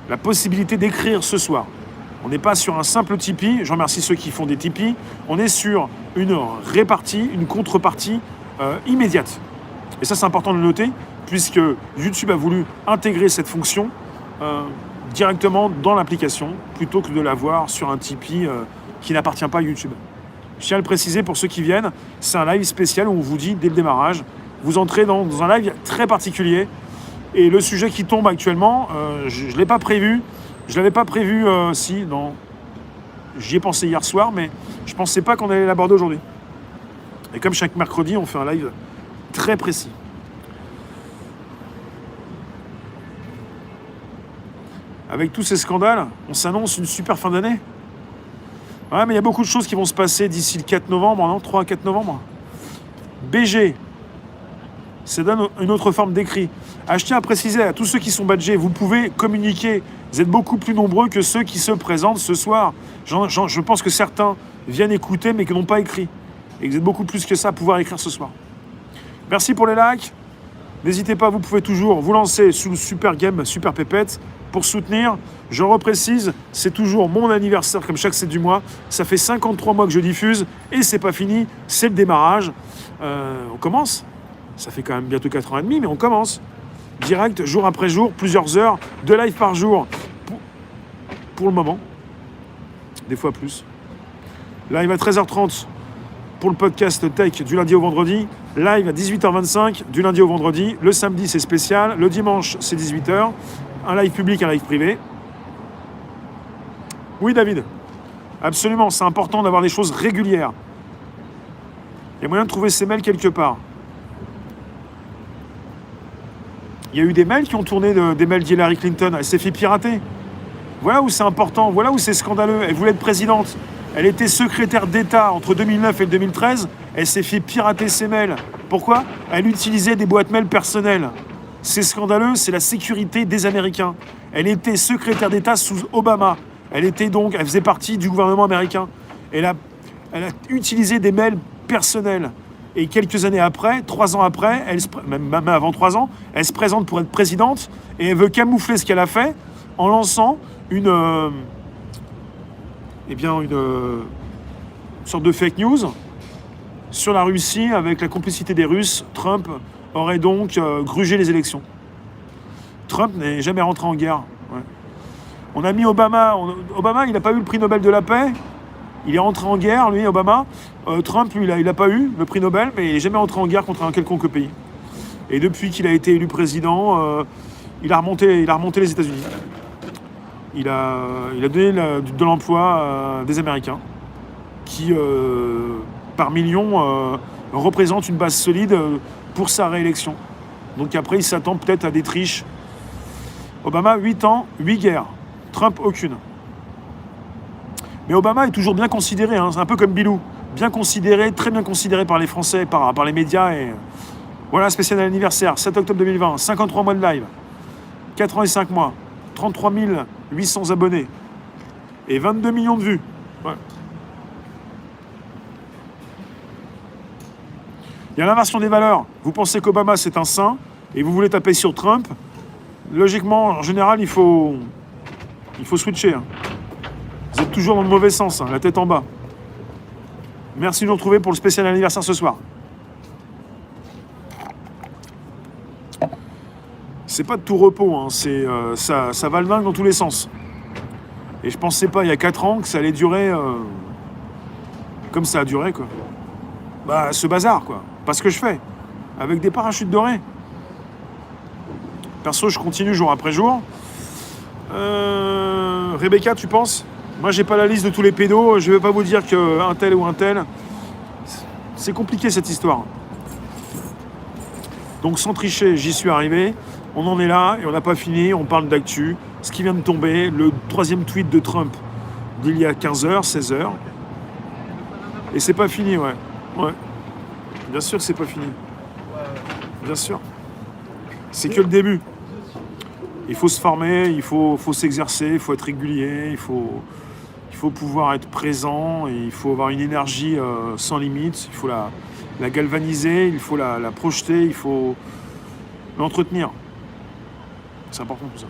la possibilité d'écrire ce soir. On n'est pas sur un simple Tipeee, je remercie ceux qui font des Tipeee, on est sur une répartie, une contrepartie immédiate. Et ça, c'est important de le noter, puisque YouTube a voulu intégrer cette fonction directement dans l'application, plutôt que de l'avoir sur un Tipeee qui n'appartient pas à YouTube. Je tiens à le préciser pour ceux qui viennent, c'est un live spécial où on vous dit dès le démarrage, vous entrez dans un live très particulier, et le sujet qui tombe actuellement, je ne l'ai pas prévu, je ne l'avais pas prévu, non, j'y ai pensé hier soir, mais je ne pensais pas qu'on allait l'aborder aujourd'hui. Et comme chaque mercredi, on fait un live très précis. Avec tous ces scandales, on s'annonce une super fin d'année. Ouais, mais il y a beaucoup de choses qui vont se passer d'ici le 4 novembre, non, 3 à 4 novembre. BG, ça donne une autre forme d'écrit. Je tiens à préciser à tous ceux qui sont badgés, vous pouvez communiquer. Vous êtes beaucoup plus nombreux que ceux qui se présentent ce soir. Je pense que certains viennent écouter, mais qui n'ont pas écrit. Et vous êtes beaucoup plus que ça à pouvoir écrire ce soir. Merci pour les likes. N'hésitez pas, vous pouvez toujours vous lancer sous Super Game, Super Pépette pour soutenir. Je reprécise, c'est toujours mon anniversaire comme chaque 7 du mois. Ça fait 53 mois que je diffuse et c'est pas fini, c'est le démarrage. On commence. Ça fait quand même bientôt 4 ans et demi, mais on commence. Direct, jour après jour, plusieurs heures, 2 lives par jour pour le moment. Des fois plus. Live à 13h30 pour le podcast Tech du lundi au vendredi. Live à 18h25 du lundi au vendredi. Le samedi, c'est spécial. Le dimanche, c'est 18h. Un live public, un live privé. Oui, David. Absolument, c'est important d'avoir des choses régulières. Il y a moyen de trouver ces mails quelque part. Il y a eu des mails qui ont tourné, des mails d'Hillary Clinton. Elle s'est fait pirater. Voilà où c'est important, voilà où c'est scandaleux. Elle voulait être présidente. Elle était secrétaire d'État entre 2009 et 2013. Elle s'est fait pirater ses mails. Pourquoi ? Elle utilisait des boîtes mail personnelles. C'est scandaleux, c'est la sécurité des Américains. Elle était secrétaire d'État sous Obama. Elle faisait partie du gouvernement américain. Elle a utilisé des mails personnels. Et quelques années après, 3 ans après, même avant 3 ans, elle se présente pour être présidente et elle veut camoufler ce qu'elle a fait en lançant une sorte de fake news sur la Russie avec la complicité des Russes. Trump aurait donc grugé les élections. Trump n'est jamais rentré en guerre. Ouais. On a mis Obama. Obama, il n'a pas eu le prix Nobel de la paix. Il est rentré en guerre, lui, Obama. Trump, lui, il n'a pas eu le prix Nobel, mais il n'est jamais rentré en guerre contre un quelconque pays. Et depuis qu'il a été élu président, il a remonté les États-Unis. Il a donné de l'emploi à des Américains qui, par millions, représentent une base solide pour sa réélection. Donc après, il s'attend peut-être à des triches. Obama, 8 ans, 8 guerres. Trump, aucune. Mais Obama est toujours bien considéré, hein. C'est un peu comme Bilou. Bien considéré, très bien considéré par les Français, par les médias. Et voilà, spécial anniversaire, 7 octobre 2020, 53 mois de live, 4 ans et 5 mois, 33 800 abonnés et 22 millions de vues. Ouais. Il y a l'inversion des valeurs. Vous pensez qu'Obama, c'est un saint et vous voulez taper sur Trump. Logiquement, en général, il faut switcher. Hein. Vous êtes toujours dans le mauvais sens, hein, la tête en bas. Merci de nous retrouver pour le spécial anniversaire ce soir. C'est pas de tout repos, hein, ça va le dingue dans tous les sens. Et je pensais pas il y a 4 ans que ça allait durer comme ça a duré, quoi. Bah, ce bazar, quoi. Pas ce que je fais. Avec des parachutes dorés. Perso, je continue jour après jour. Rebecca, tu penses ? Moi, j'ai pas la liste de tous les pédos. Je vais pas vous dire qu'un tel ou un tel. C'est compliqué, cette histoire. Donc, sans tricher, j'y suis arrivé. On en est là et on n'a pas fini. On parle d'actu. Ce qui vient de tomber, le 3e tweet de Trump d'il y a 15h, 16h. Et c'est pas fini, ouais. Bien sûr que c'est pas fini. Bien sûr. C'est que le début. Il faut se former, il faut s'exercer, il faut être régulier, il faut pouvoir être présent, et il faut avoir une énergie sans limite, il faut la galvaniser, il faut la projeter, il faut l'entretenir. C'est important tout ça.